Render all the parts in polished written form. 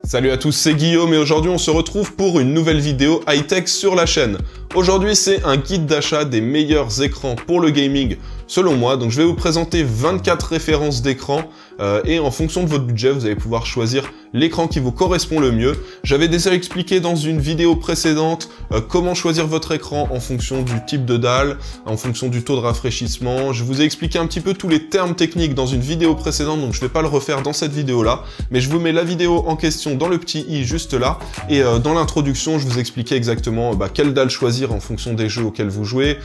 Salut à tous, c'est Guillaume et aujourd'hui on se retrouve pour une nouvelle vidéo high-tech sur la chaîne. Aujourd'hui c'est un guide d'achat des meilleurs écrans pour le gaming selon moi. Donc je vais vous présenter 24 références d'écran et en fonction de votre budget vous allez pouvoir choisir l'écran qui vous correspond le mieux. J'avais déjà expliqué dans une vidéo précédente comment choisir votre écran en fonction du type de dalle, en fonction du taux de rafraîchissement. Je vous ai expliqué un petit peu tous les termes techniques dans une vidéo précédente, donc je vais pas le refaire dans cette vidéo là, mais je vous mets la vidéo en question dans le petit i juste là, et dans l'introduction je vous expliquais exactement quelle dalle choisir en fonction des jeux auxquels vous jouez,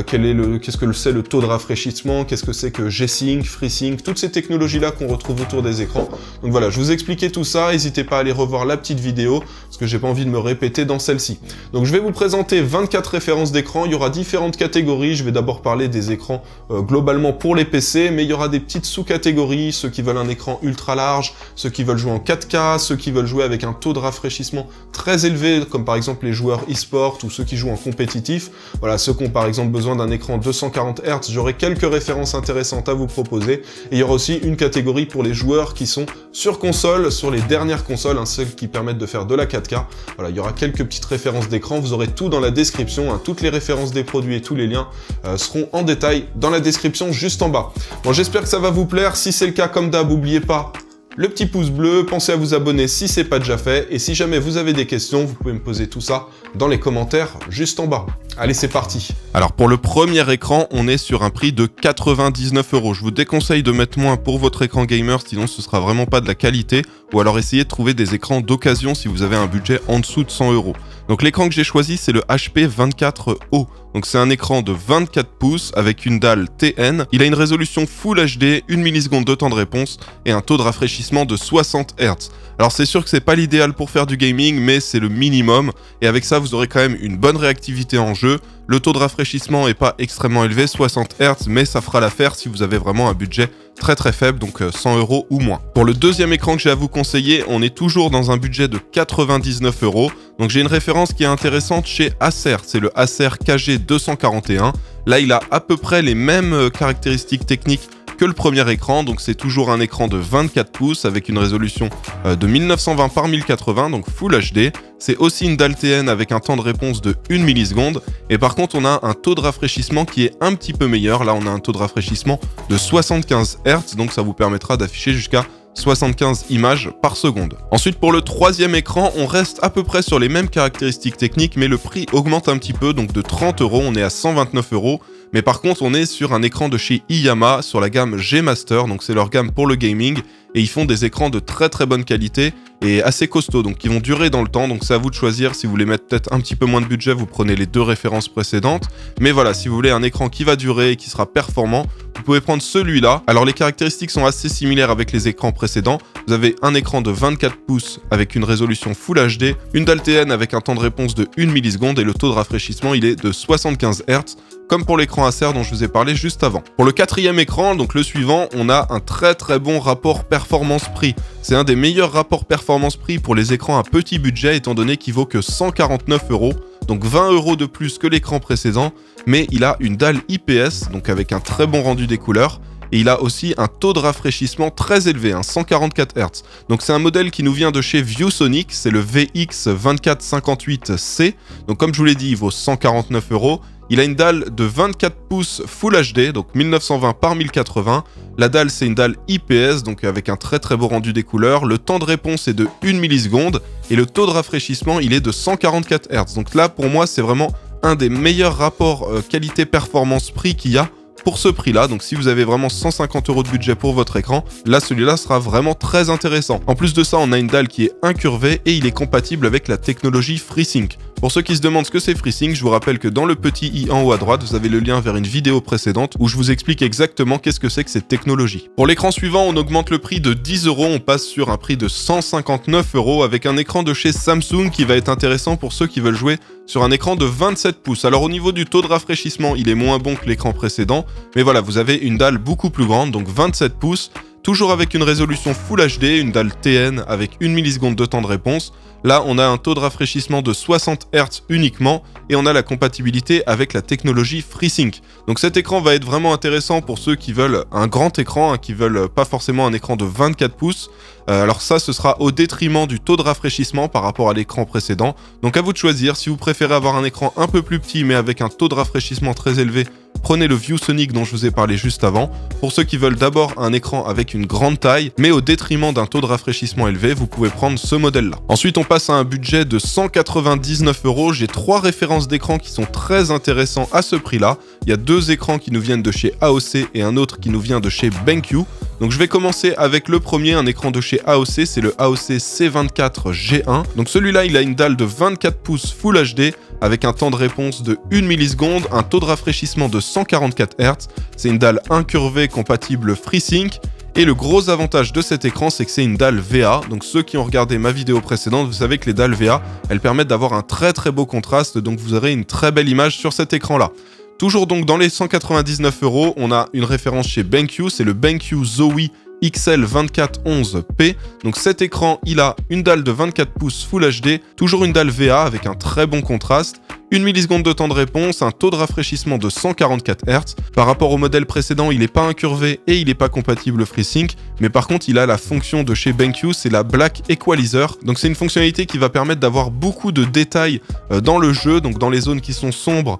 qu'est-ce que c'est le taux de rafraîchissement, qu'est-ce que c'est que G-Sync, FreeSync, toutes ces technologies là qu'on retrouve autour des écrans. Donc voilà, je vous ai expliqué tout ça, n'hésitez pas à aller revoir la petite vidéo, parce que j'ai pas envie de me répéter dans celle-ci. Donc je vais vous présenter 24 références d'écran, il y aura différentes catégories, je vais d'abord parler des écrans globalement pour les PC, mais il y aura des petites sous-catégories, ceux qui veulent un écran ultra large, ceux qui veulent jouer en 4K, ceux qui veulent jouer avec un taux de rafraîchissement très élevé, comme par exemple les joueurs e-sport ou ceux qui jouent en compétitif. Voilà, ceux qui ont par exemple besoin d'un écran 240 Hz, j'aurai quelques références intéressantes à vous proposer. Et il y aura aussi une catégorie pour les joueurs qui sont sur console, sur les dernières consoles, celles qui permettent de faire de la 4K. Voilà, il y aura quelques petites références d'écran, vous aurez tout dans la description, toutes les références des produits et tous les liens seront en détail dans la description juste en bas. Bon, j'espère que ça va vous plaire, si c'est le cas, comme d'hab, n'oubliez pas le petit pouce bleu, pensez à vous abonner si c'est pas déjà fait, et si jamais vous avez des questions, vous pouvez me poser tout ça dans les commentaires juste en bas. Allez, c'est parti. Alors pour le premier écran, on est sur un prix de 99 €. Je vous déconseille de mettre moins pour votre écran gamer, sinon ce sera vraiment pas de la qualité, ou alors essayez de trouver des écrans d'occasion si vous avez un budget en dessous de 100 €. Donc l'écran que j'ai choisi, c'est le HP 24O. Donc c'est un écran de 24 pouces avec une dalle TN. Il a une résolution Full HD, 1 milliseconde de temps de réponse et un taux de rafraîchissement de 60 Hz. Alors c'est sûr que c'est pas l'idéal pour faire du gaming, mais c'est le minimum. Et avec ça, vous aurez quand même une bonne réactivité en jeu. Le taux de rafraîchissement est pas extrêmement élevé, 60 Hz, mais ça fera l'affaire si vous avez vraiment un budget très faible, donc 100 € ou moins. Pour le deuxième écran que j'ai à vous conseiller, on est toujours dans un budget de 99 €. Donc j'ai une référence qui est intéressante chez Acer, c'est le Acer KG241. Là, il a à peu près les mêmes caractéristiques techniques que le premier écran, donc c'est toujours un écran de 24 pouces avec une résolution de 1920 par 1080, donc Full HD. C'est aussi une dalle TN avec un temps de réponse de 1 milliseconde. Et par contre, on a un taux de rafraîchissement qui est un petit peu meilleur. Là, on a un taux de rafraîchissement de 75 Hz, donc ça vous permettra d'afficher jusqu'à 75 images par seconde. Ensuite, pour le troisième écran, on reste à peu près sur les mêmes caractéristiques techniques, mais le prix augmente un petit peu, donc de 30 €, on est à 129 €. Mais par contre, on est sur un écran de chez Iyama, sur la gamme G-Master, donc c'est leur gamme pour le gaming, et ils font des écrans de très bonne qualité et assez costauds, donc qui vont durer dans le temps, donc c'est à vous de choisir. Si vous voulez mettre peut-être un petit peu moins de budget, vous prenez les deux références précédentes, mais voilà, si vous voulez un écran qui va durer et qui sera performant, vous pouvez prendre celui-là. Alors les caractéristiques sont assez similaires avec les écrans précédents. Vous avez un écran de 24 pouces avec une résolution Full HD, une dalle TN avec un temps de réponse de 1 milliseconde et le taux de rafraîchissement il est de 75 Hz, comme pour l'écran Acer dont je vous ai parlé juste avant. Pour le quatrième écran, donc le suivant, on a un très bon rapport performance-prix. C'est un des meilleurs rapports performance-prix pour les écrans à petit budget, étant donné qu'il vaut que 149 €, donc 20 € de plus que l'écran précédent, mais il a une dalle IPS, donc avec un très bon rendu des couleurs, et il a aussi un taux de rafraîchissement très élevé, 144 Hz. Donc c'est un modèle qui nous vient de chez ViewSonic, c'est le VX2458C, donc comme je vous l'ai dit, il vaut 149 €. Il a une dalle de 24 pouces Full HD, donc 1920 par 1080. La dalle, c'est une dalle IPS, donc avec un très beau rendu des couleurs. Le temps de réponse est de 1 milliseconde et le taux de rafraîchissement, il est de 144 Hz. Donc là, pour moi, c'est vraiment un des meilleurs rapports qualité-performance-prix qu'il y a pour ce prix-là. Donc si vous avez vraiment 150 € de budget pour votre écran, là, celui-là sera vraiment très intéressant. En plus de ça, on a une dalle qui est incurvée et il est compatible avec la technologie FreeSync. Pour ceux qui se demandent ce que c'est FreeSync, je vous rappelle que dans le petit i en haut à droite, vous avez le lien vers une vidéo précédente où je vous explique exactement qu'est-ce que c'est que cette technologie. Pour l'écran suivant, on augmente le prix de 10 €, on passe sur un prix de 159 € avec un écran de chez Samsung qui va être intéressant pour ceux qui veulent jouer sur un écran de 27 pouces. Alors au niveau du taux de rafraîchissement, il est moins bon que l'écran précédent, mais voilà, vous avez une dalle beaucoup plus grande, donc 27 pouces, toujours avec une résolution Full HD, une dalle TN avec 1 milliseconde de temps de réponse. Là, on a un taux de rafraîchissement de 60 Hz uniquement et on a la compatibilité avec la technologie FreeSync. Donc cet écran va être vraiment intéressant pour ceux qui veulent un grand écran, qui veulent pas forcément un écran de 24 pouces. Alors ça, ce sera au détriment du taux de rafraîchissement par rapport à l'écran précédent. Donc à vous de choisir, si vous préférez avoir un écran un peu plus petit mais avec un taux de rafraîchissement très élevé, prenez le ViewSonic dont je vous ai parlé juste avant. Pour ceux qui veulent d'abord un écran avec une grande taille, mais au détriment d'un taux de rafraîchissement élevé, vous pouvez prendre ce modèle-là. Ensuite, on passe à un budget de 199 €. J'ai 3 références d'écran qui sont très intéressants à ce prix-là. Il y a 2 écrans qui nous viennent de chez AOC et un autre qui nous vient de chez BenQ. Donc je vais commencer avec le premier, un écran de chez AOC, c'est le AOC C24 G1. Donc celui-là, il a une dalle de 24 pouces Full HD avec un temps de réponse de 1 milliseconde, un taux de rafraîchissement de 144 Hz. C'est une dalle incurvée compatible FreeSync. Et le gros avantage de cet écran, c'est que c'est une dalle VA. Donc ceux qui ont regardé ma vidéo précédente, vous savez que les dalles VA, elles permettent d'avoir un très beau contraste. Donc vous aurez une très belle image sur cet écran-là. Toujours donc dans les 199 €, on a une référence chez BenQ, c'est le BenQ Zowie XL2411P. Donc cet écran, il a une dalle de 24 pouces Full HD, toujours une dalle VA avec un très bon contraste, 1 milliseconde de temps de réponse, un taux de rafraîchissement de 144 Hz. Par rapport au modèle précédent, il n'est pas incurvé et il n'est pas compatible FreeSync, mais par contre, il a la fonction de chez BenQ, c'est la Black Equalizer. Donc c'est une fonctionnalité qui va permettre d'avoir beaucoup de détails dans le jeu, donc dans les zones qui sont sombres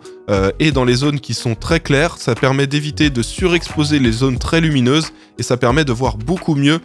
et dans les zones qui sont très claires. Ça permet d'éviter de surexposer les zones très lumineuses et ça permet de voir beaucoup mieux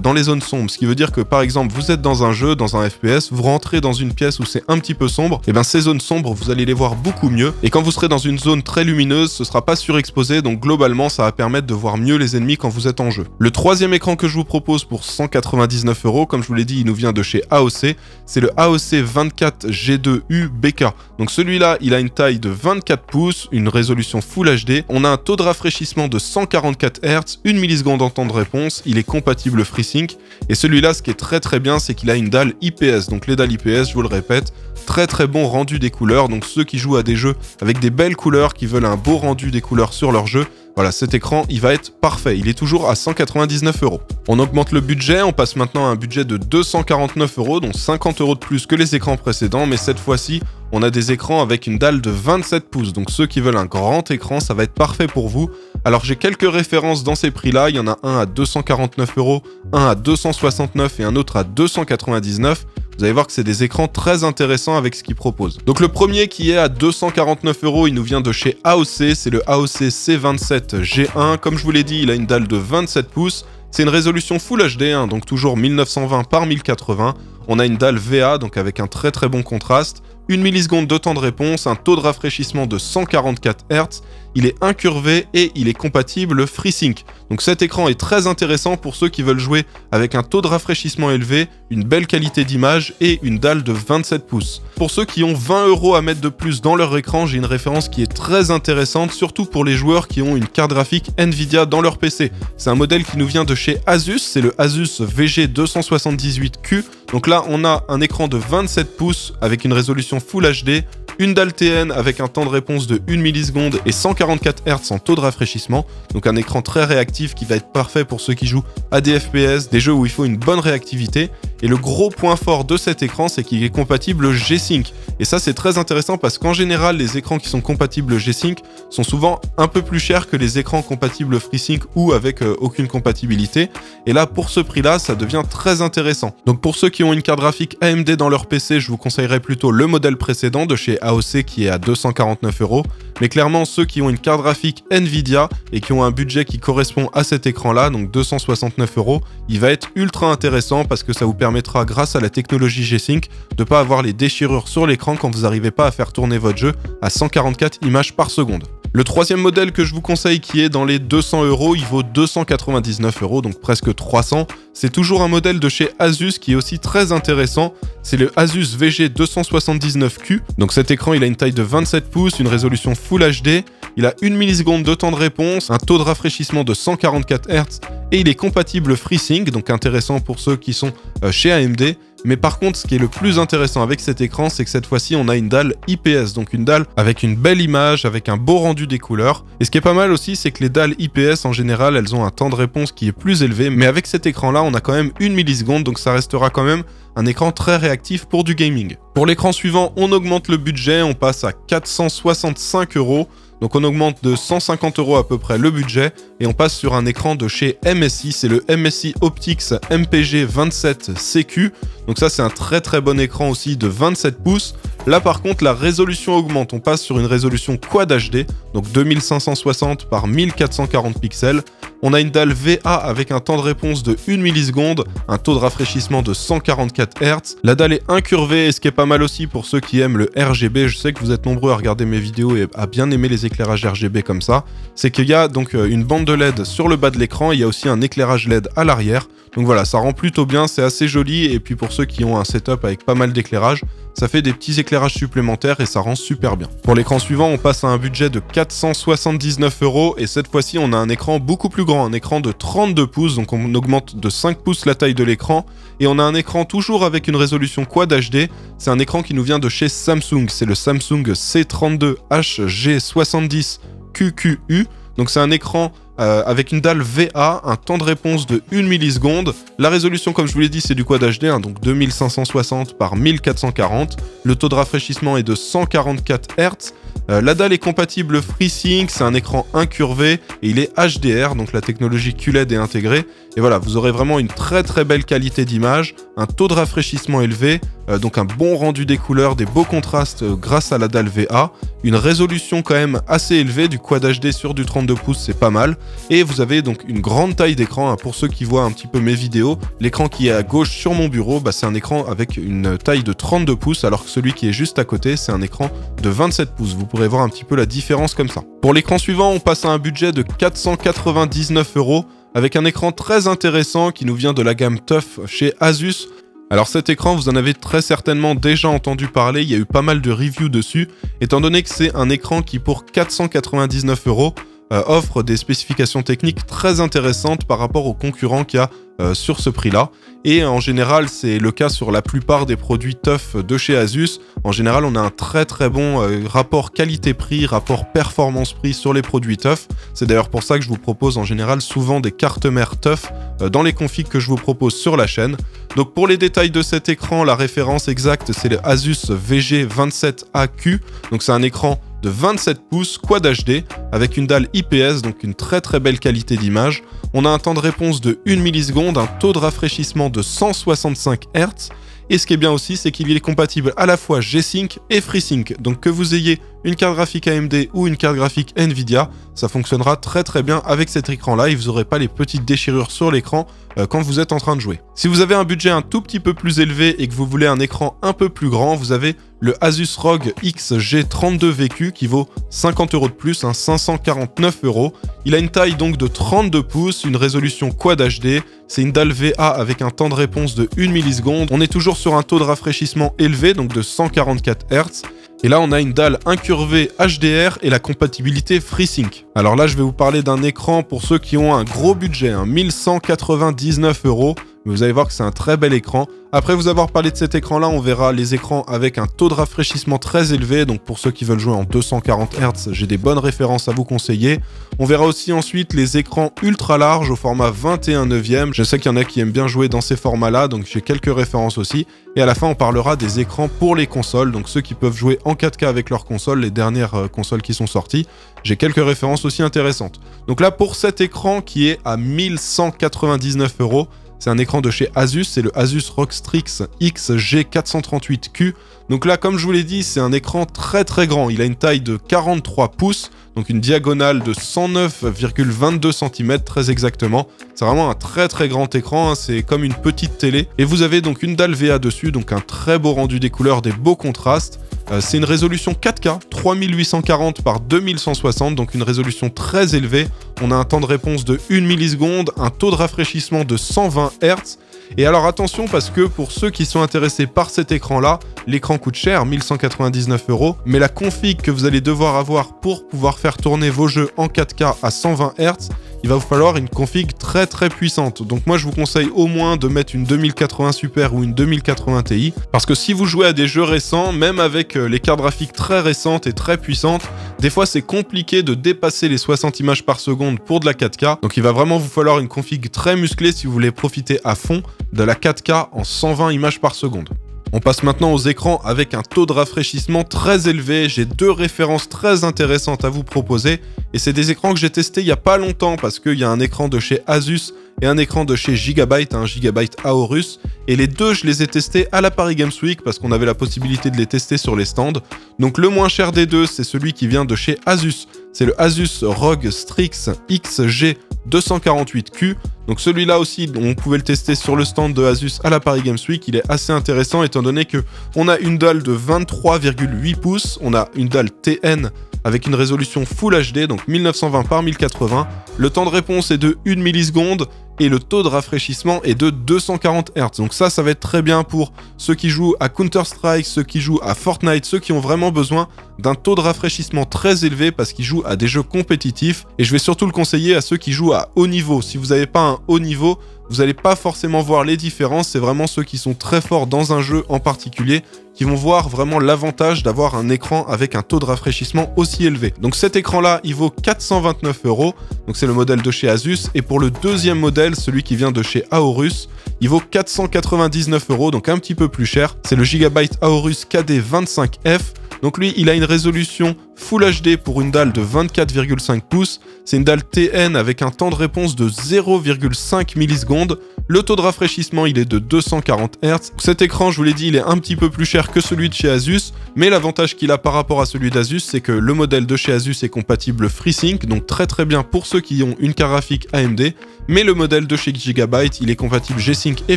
dans les zones sombres. Ce qui veut dire que par exemple, vous êtes dans un jeu, dans un FPS, vous rentrez dans une pièce où c'est un petit peu sombre, et bien ces zones sombres, vous allez les voir beaucoup mieux. Et quand vous serez dans une zone très lumineuse, ce sera pas surexposé, donc globalement, ça va permettre de voir mieux les ennemis quand vous êtes en jeu. Le troisième écran que je vous propose pour 199 €, comme je vous l'ai dit, il nous vient de chez AOC, c'est le AOC 24 G2U BK. Donc celui-là, il a une taille de 24 pouces, une résolution Full HD, on a un taux de rafraîchissement de 144 Hz, 1 milliseconde en temps de réponse, il est compatible FreeSync, et celui-là, ce qui est très bien, c'est qu'il a une dalle IPS. Donc les dalles IPS, je vous le répète, très bon rendu des couleurs. Donc ceux qui jouent à des jeux avec des belles couleurs, qui veulent un beau rendu des couleurs sur leur jeu, voilà, cet écran, il va être parfait. Il est toujours à 199 €. On augmente le budget, on passe maintenant à un budget de 249 €, donc 50 € de plus que les écrans précédents, mais cette fois-ci, on a des écrans avec une dalle de 27 pouces. Donc ceux qui veulent un grand écran, ça va être parfait pour vous. Alors j'ai quelques références dans ces prix-là. Il y en a un à 249 €, un à 269 € et un autre à 299 €. Vous allez voir que c'est des écrans très intéressants avec ce qu'ils proposent. Donc le premier qui est à 249 €, il nous vient de chez AOC, c'est le AOC C27 G1. Comme je vous l'ai dit, il a une dalle de 27 pouces. C'est une résolution Full HD, donc toujours 1920 par 1080. On a une dalle VA, donc avec un très bon contraste. 1 milliseconde de temps de réponse, un taux de rafraîchissement de 144 Hz, il est incurvé et il est compatible FreeSync. Donc cet écran est très intéressant pour ceux qui veulent jouer avec un taux de rafraîchissement élevé, une belle qualité d'image et une dalle de 27 pouces. Pour ceux qui ont 20 € à mettre de plus dans leur écran, j'ai une référence qui est très intéressante, surtout pour les joueurs qui ont une carte graphique Nvidia dans leur PC. C'est un modèle qui nous vient de chez Asus, c'est le Asus VG278Q. Donc là, on a un écran de 27 pouces avec une résolution Full HD, une dalle TN avec un temps de réponse de 1 milliseconde et 144 Hz en taux de rafraîchissement. Donc un écran très réactif qui va être parfait pour ceux qui jouent à des FPS, des jeux où il faut une bonne réactivité. Et le gros point fort de cet écran, c'est qu'il est compatible G-Sync. Et ça, c'est très intéressant parce qu'en général, les écrans qui sont compatibles G-Sync sont souvent un peu plus chers que les écrans compatibles FreeSync ou avec aucune compatibilité. Et là, pour ce prix-là, ça devient très intéressant. Donc pour ceux qui ont une carte graphique AMD dans leur PC, je vous conseillerais plutôt le modèle précédent de chez AOC qui est à 249 €. Mais clairement, ceux qui ont une carte graphique Nvidia et qui ont un budget qui correspond à cet écran-là, donc 269 €, il va être ultra intéressant parce que ça vous permettra, grâce à la technologie G-Sync, de ne pas avoir les déchirures sur l'écran quand vous n'arrivez pas à faire tourner votre jeu à 144 images par seconde. Le troisième modèle que je vous conseille qui est dans les 200 €, il vaut 299 €, donc presque 300. C'est toujours un modèle de chez Asus qui est aussi très intéressant. C'est le Asus VG279Q. Donc cet écran, il a une taille de 27 pouces, une résolution Full HD. Il a 1 milliseconde de temps de réponse, un taux de rafraîchissement de 144 Hz et il est compatible FreeSync, donc intéressant pour ceux qui sont chez AMD. Mais par contre, ce qui est le plus intéressant avec cet écran, c'est que cette fois-ci, on a une dalle IPS, donc une dalle avec une belle image, avec un beau rendu des couleurs. Et ce qui est pas mal aussi, c'est que les dalles IPS, en général, elles ont un temps de réponse qui est plus élevé. Mais avec cet écran-là, on a quand même 1 milliseconde, donc ça restera quand même un écran très réactif pour du gaming. Pour l'écran suivant, on augmente le budget, on passe à 465 €. Donc on augmente de 150 € à peu près le budget. et on passe sur un écran de chez MSI, c'est le MSI Optix MPG 27CQ. Donc ça c'est un très bon écran aussi de 27 pouces. Là par contre la résolution augmente, on passe sur une résolution Quad HD, donc 2560 par 1440 pixels. On a une dalle VA avec un temps de réponse de 1 milliseconde, un taux de rafraîchissement de 144 Hz. La dalle est incurvée, et ce qui est pas mal aussi pour ceux qui aiment le RGB, je sais que vous êtes nombreux à regarder mes vidéos et à bien aimer les éclairages RGB comme ça, c'est qu'il y a donc une bande de LED sur le bas de l'écran, il y a aussi un éclairage LED à l'arrière. Donc voilà, ça rend plutôt bien, c'est assez joli, et puis pour ceux qui ont un setup avec pas mal d'éclairage, ça fait des petits éclairages supplémentaires et ça rend super bien. Pour l'écran suivant, on passe à un budget de 479 €, et cette fois-ci, on a un écran beaucoup plus grand, un écran de 32 pouces, donc on augmente de 5 pouces la taille de l'écran, et on a un écran toujours avec une résolution Quad HD, c'est un écran qui nous vient de chez Samsung, c'est le Samsung C32HG70QQU, donc c'est un écran avec une dalle VA, un temps de réponse de 1 milliseconde. La résolution, comme je vous l'ai dit, c'est du Quad HD, hein, donc 2560 par 1440. Le taux de rafraîchissement est de 144 Hz. La dalle est compatible FreeSync, c'est un écran incurvé et il est HDR, donc la technologie QLED est intégrée. Et voilà, vous aurez vraiment une très belle qualité d'image, un taux de rafraîchissement élevé, donc un bon rendu des couleurs, des beaux contrastes grâce à la dalle VA, une résolution quand même assez élevée, du Quad HD sur du 32 pouces, c'est pas mal. Et vous avez donc une grande taille d'écran, hein, pour ceux qui voient un petit peu mes vidéos. L'écran qui est à gauche sur mon bureau, bah, c'est un écran avec une taille de 32 pouces, alors que celui qui est juste à côté, c'est un écran de 27 pouces. Vous pourrez voir un petit peu la différence comme ça. Pour l'écran suivant, on passe à un budget de 499 €, avec un écran très intéressant qui nous vient de la gamme TUF chez Asus. Alors cet écran, vous en avez très certainement déjà entendu parler, il y a eu pas mal de reviews dessus, étant donné que c'est un écran qui, pour 499 €, offre des spécifications techniques très intéressantes par rapport aux concurrents qu'il y a sur ce prix-là. Et en général, c'est le cas sur la plupart des produits TUF de chez Asus. En général, on a un très bon rapport qualité-prix, rapport performance-prix sur les produits TUF. C'est d'ailleurs pour ça que je vous propose en général souvent des cartes mères TUF dans les configs que je vous propose sur la chaîne. Donc pour les détails de cet écran, la référence exacte, c'est le Asus VG27AQ. Donc c'est un écran de 27 pouces Quad HD avec une dalle IPS, donc une très belle qualité d'image. On a un temps de réponse de 1 milliseconde, un taux de rafraîchissement de 165 Hz. Et ce qui est bien aussi, c'est qu'il est compatible à la fois G-Sync et FreeSync. Donc que vous ayez une carte graphique AMD ou une carte graphique Nvidia, ça fonctionnera très bien avec cet écran-là et vous n'aurez pas les petites déchirures sur l'écran quand vous êtes en train de jouer. Si vous avez un budget un tout petit peu plus élevé et que vous voulez un écran un peu plus grand, vous avez le Asus ROG XG32VQ qui vaut 50 € de plus, hein, 549 €. Il a une taille donc de 32 pouces, une résolution Quad HD, c'est une dalle VA avec un temps de réponse de 1 milliseconde. On est toujours sur un taux de rafraîchissement élevé, donc de 144 Hz. Et là, on a une dalle incurvée HDR et la compatibilité FreeSync. Alors là, je vais vous parler d'un écran pour ceux qui ont un gros budget, hein, 1199 €. Mais vous allez voir que c'est un très bel écran. Après vous avoir parlé de cet écran-là, on verra les écrans avec un taux de rafraîchissement très élevé. Donc pour ceux qui veulent jouer en 240 Hz, j'ai des bonnes références à vous conseiller. On verra aussi ensuite les écrans ultra larges au format 21/9. Je sais qu'il y en a qui aiment bien jouer dans ces formats-là, donc j'ai quelques références aussi. Et à la fin, on parlera des écrans pour les consoles, donc ceux qui peuvent jouer en 4K avec leur console, les dernières consoles qui sont sorties. J'ai quelques références aussi intéressantes. Donc là, pour cet écran qui est à 1199 €, c'est un écran de chez Asus, c'est le Asus ROG Strix XG438Q. Donc là, comme je vous l'ai dit, c'est un écran très grand. Il a une taille de 43 pouces, donc une diagonale de 109,22 cm très exactement. C'est vraiment un très grand écran, hein. C'est comme une petite télé. Et vous avez donc une dalle VA dessus, donc un très beau rendu des couleurs, des beaux contrastes. C'est une résolution 4K, 3840 par 2160, donc une résolution très élevée. On a un temps de réponse de 1 milliseconde, un taux de rafraîchissement de 120 Hz. Et alors attention, parce que pour ceux qui sont intéressés par cet écran-là, l'écran coûte cher, 1199 €, mais la config que vous allez devoir avoir pour pouvoir faire tourner vos jeux en 4K à 120 Hz, il va vous falloir une config très puissante. Donc moi je vous conseille au moins de mettre une 2080 Super ou une 2080 Ti, parce que si vous jouez à des jeux récents, même avec les cartes graphiques très récentes et très puissantes, des fois c'est compliqué de dépasser les 60 images par seconde pour de la 4K. Donc il va vraiment vous falloir une config très musclée si vous voulez profiter à fond de la 4K en 120 images par seconde. On passe maintenant aux écrans avec un taux de rafraîchissement très élevé. J'ai deux références très intéressantes à vous proposer et c'est des écrans que j'ai testés il n'y a pas longtemps parce qu'il y a un écran de chez Asus et un écran de chez Gigabyte, un Gigabyte Aorus, et les deux je les ai testés à la Paris Games Week parce qu'on avait la possibilité de les tester sur les stands. Donc le moins cher des deux, c'est celui qui vient de chez Asus, c'est le Asus ROG Strix XG248Q. Donc celui-là aussi, on pouvait le tester sur le stand de Asus à la Paris Games Week. Il est assez intéressant étant donné que on a une dalle de 23,8 pouces, on a une dalle TN avec une résolution Full HD, donc 1920 par 1080. Le temps de réponse est de 1 milliseconde et le taux de rafraîchissement est de 240 Hz. Donc ça va être très bien pour ceux qui jouent à Counter-Strike, ceux qui jouent à Fortnite, ceux qui ont vraiment besoin d'un taux de rafraîchissement très élevé parce qu'ils jouent à des jeux compétitifs. Et je vais surtout le conseiller à ceux qui jouent à haut niveau. Si vous n'avez pas un haut niveau, vous n'allez pas forcément voir les différences. C'est vraiment ceux qui sont très forts dans un jeu en particulier qui vont voir vraiment l'avantage d'avoir un écran avec un taux de rafraîchissement aussi élevé. Donc cet écran-là, il vaut 429 €. Donc c'est le modèle de chez Asus. Et pour le deuxième modèle, celui qui vient de chez Aorus, il vaut 499 €, donc un petit peu plus cher. C'est le Gigabyte Aorus KD25F. Donc lui, il a une résolution Full HD pour une dalle de 24,5 pouces. C'est une dalle TN avec un temps de réponse de 0,5 millisecondes. Le taux de rafraîchissement, il est de 240 Hz. Cet écran, je vous l'ai dit, il est un petit peu plus cher que celui de chez Asus. Mais l'avantage qu'il a par rapport à celui d'Asus, c'est que le modèle de chez Asus est compatible FreeSync. Donc très bien pour ceux qui ont une carte graphique AMD. Mais le modèle de chez Gigabyte, il est compatible G-Sync et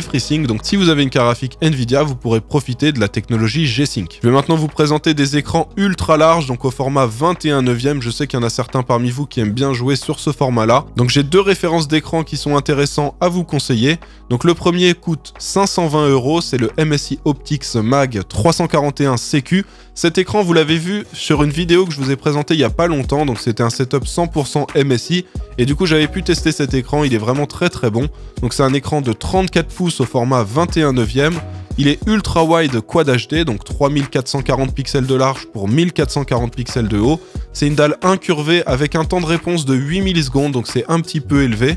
FreeSync. Donc si vous avez une carte graphique Nvidia, vous pourrez profiter de la technologie G-Sync. Je vais maintenant vous présenter des écrans ultra larges, donc au format 21/9. Je sais qu'il y en a certains parmi vous qui aiment bien jouer sur ce format-là. Donc j'ai deux références d'écran qui sont intéressants à vous conseiller. Donc le premier coûte 520 €, c'est le MSI Optics Mag 341 CQ. Cet écran, vous l'avez vu sur une vidéo que je vous ai présentée il n'y a pas longtemps, donc c'était un setup 100% MSI, et du coup j'avais pu tester cet écran, il est vraiment très bon. Donc c'est un écran de 34 pouces au format 21/9. Il est ultra wide quad HD, donc 3440 pixels de large pour 1440 pixels de haut. C'est une dalle incurvée avec un temps de réponse de 8 millisecondes, donc c'est un petit peu élevé.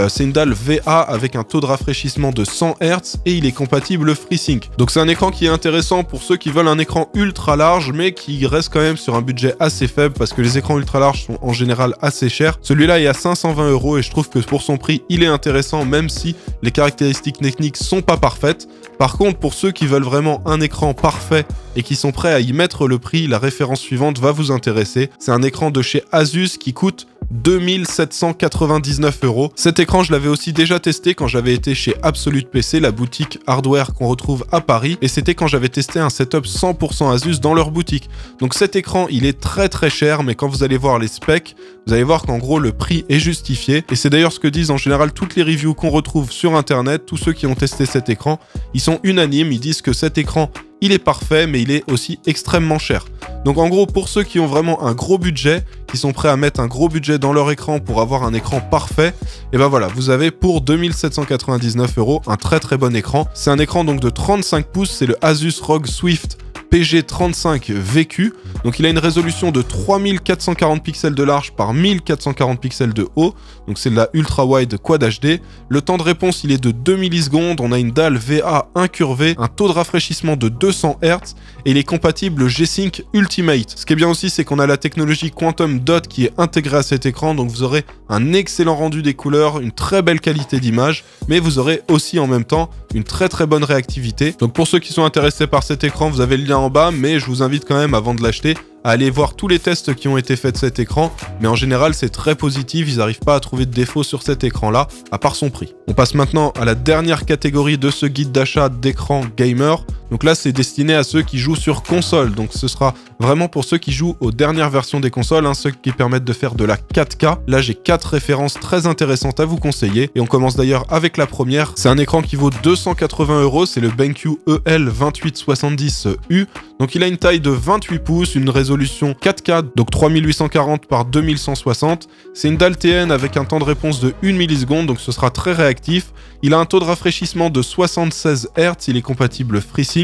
C'est une dalle VA avec un taux de rafraîchissement de 100 Hz et il est compatible FreeSync. Donc c'est un écran qui est intéressant pour ceux qui veulent un écran ultra large, mais qui reste quand même sur un budget assez faible parce que les écrans ultra larges sont en général assez chers. Celui-là est à 520 € et je trouve que pour son prix, il est intéressant même si les caractéristiques techniques sont pas parfaites. Par contre, pour ceux qui veulent vraiment un écran parfait et qui sont prêts à y mettre le prix, la référence suivante va vous intéresser. C'est un écran de chez Asus qui coûte 2799 €. Cet écran, je l'avais aussi déjà testé quand j'avais été chez Absolute PC, la boutique hardware qu'on retrouve à Paris, et c'était quand j'avais testé un setup 100% Asus dans leur boutique. Donc cet écran, il est très cher, mais quand vous allez voir les specs, vous allez voir qu'en gros, le prix est justifié, et c'est d'ailleurs ce que disent en général toutes les reviews qu'on retrouve sur internet. Tous ceux qui ont testé cet écran, ils sont unanimes, ils disent que cet écran, il est parfait, mais il est aussi extrêmement cher. Donc en gros, pour ceux qui ont vraiment un gros budget, qui sont prêts à mettre un gros budget dans leur écran pour avoir un écran parfait, et ben voilà, vous avez pour 2799 € un très bon écran. C'est un écran donc de 35 pouces, c'est le Asus ROG Swift PG35 VQ. Donc il a une résolution de 3440 pixels de large par 1440 pixels de haut. Donc c'est de la ultra wide quad HD. Le temps de réponse, il est de 2 millisecondes. On a une dalle VA incurvée, un taux de rafraîchissement de 200 Hz et il est compatible G-Sync Ultimate. Ce qui est bien aussi, c'est qu'on a la technologie Quantum Dot qui est intégrée à cet écran. Donc vous aurez un excellent rendu des couleurs, une très belle qualité d'image, mais vous aurez aussi en même temps une très bonne réactivité. Donc pour ceux qui sont intéressés par cet écran, vous avez le lien en bas, mais je vous invite quand même, avant de l'acheter, à aller voir tous les tests qui ont été faits de cet écran, mais en général c'est très positif, ils n'arrivent pas à trouver de défauts sur cet écran là, à part son prix. On passe maintenant à la dernière catégorie de ce guide d'achat d'écran gamer. Donc là c'est destiné à ceux qui jouent sur console, donc ce sera vraiment pour ceux qui jouent aux dernières versions des consoles, ceux qui permettent de faire de la 4K. Là j'ai 4 références très intéressantes à vous conseiller, et on commence d'ailleurs avec la première. C'est un écran qui vaut 280 €, c'est le BenQ EL2870U. Donc il a une taille de 28 pouces, une résolution 4K, donc 3840 par 2160. C'est une dalle TN avec un temps de réponse de 1 milliseconde, donc ce sera très réactif. Il a un taux de rafraîchissement de 76 Hz, il est compatible FreeSync,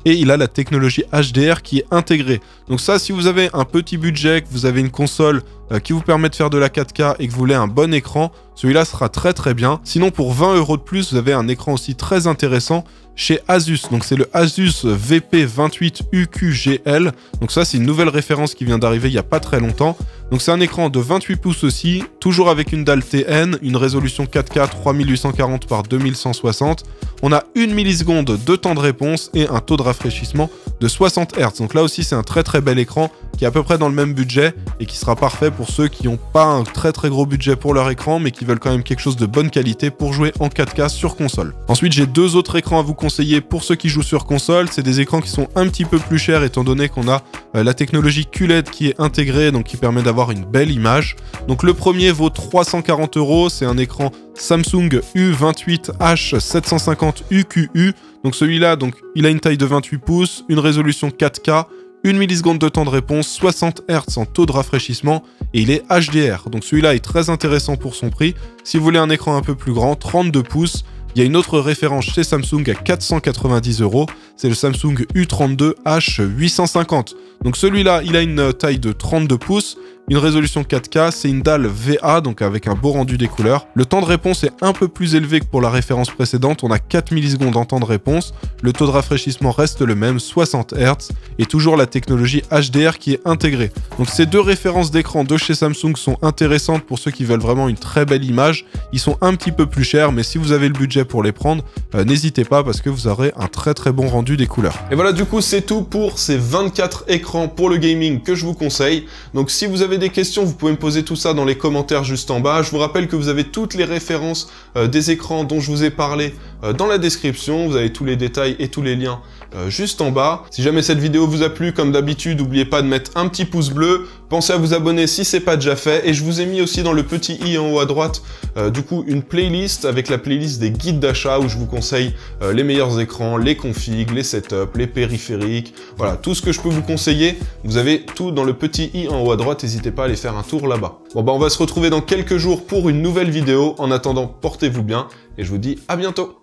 et il a la technologie HDR qui est intégrée. Donc ça, si vous avez un petit budget, que vous avez une console qui vous permet de faire de la 4K et que vous voulez un bon écran, celui-là sera très très bien. Sinon, pour 20 € de plus, vous avez un écran aussi très intéressant chez Asus. Donc c'est le Asus VP28UQGL. Donc ça, c'est une nouvelle référence qui vient d'arriver il n'y a pas très longtemps. Donc c'est un écran de 28 pouces aussi, toujours avec une dalle TN, une résolution 4K 3840 par 2160. On a 1 milliseconde de temps de réponse et un taux de rafraîchissement de 60 Hz. Donc là aussi, c'est un très très bel écran qui est à peu près dans le même budget et qui sera parfait pour ceux qui n'ont pas un très très gros budget pour leur écran, mais qui veulent quand même quelque chose de bonne qualité pour jouer en 4K sur console. Ensuite, j'ai deux autres écrans à vous conseiller pour ceux qui jouent sur console. C'est des écrans qui sont un petit peu plus chers étant donné qu'on a la technologie QLED qui est intégrée, donc qui permet d'avoir une belle image. Donc le premier vaut 340 €, c'est un écran Samsung U28H750UQU. Donc celui-là, il a une taille de 28 pouces, une résolution 4K, 1 milliseconde de temps de réponse, 60 Hz en taux de rafraîchissement et il est HDR. Donc celui-là est très intéressant pour son prix. Si vous voulez un écran un peu plus grand, 32 pouces, il y a une autre référence chez Samsung à 490 €, c'est le Samsung U32H850. Donc celui-là, il a une taille de 32 pouces, une résolution 4K, c'est une dalle VA, donc avec un beau rendu des couleurs. Le temps de réponse est un peu plus élevé que pour la référence précédente, on a 4 millisecondes en temps de réponse, le taux de rafraîchissement reste le même, 60 Hz, et toujours la technologie HDR qui est intégrée. Donc ces deux références d'écran de chez Samsung sont intéressantes pour ceux qui veulent vraiment une très belle image. Ils sont un petit peu plus chers, mais si vous avez le budget pour les prendre, n'hésitez pas parce que vous aurez un très très bon rendu des couleurs. Et voilà, du coup c'est tout pour ces 24 écrans pour le gaming que je vous conseille. Donc si vous avez des questions, vous pouvez me poser tout ça dans les commentaires juste en bas. Je vous rappelle que vous avez toutes les références des écrans dont je vous ai parlé dans la description. Vous avez tous les détails et tous les liens juste en bas. Si jamais cette vidéo vous a plu, comme d'habitude, n'oubliez pas de mettre un petit pouce bleu. Pensez à vous abonner si c'est pas déjà fait. Et je vous ai mis aussi dans le petit i en haut à droite, du coup, une playlist avec la playlist des guides d'achat où je vous conseille les meilleurs écrans, les configs, les setups, les périphériques. Voilà, tout ce que je peux vous conseiller. Vous avez tout dans le petit i en haut à droite. N'hésitez pas à aller faire un tour là-bas. Bon, bah, on va se retrouver dans quelques jours pour une nouvelle vidéo. En attendant, portez-vous bien et je vous dis à bientôt.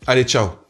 Allez, ciao!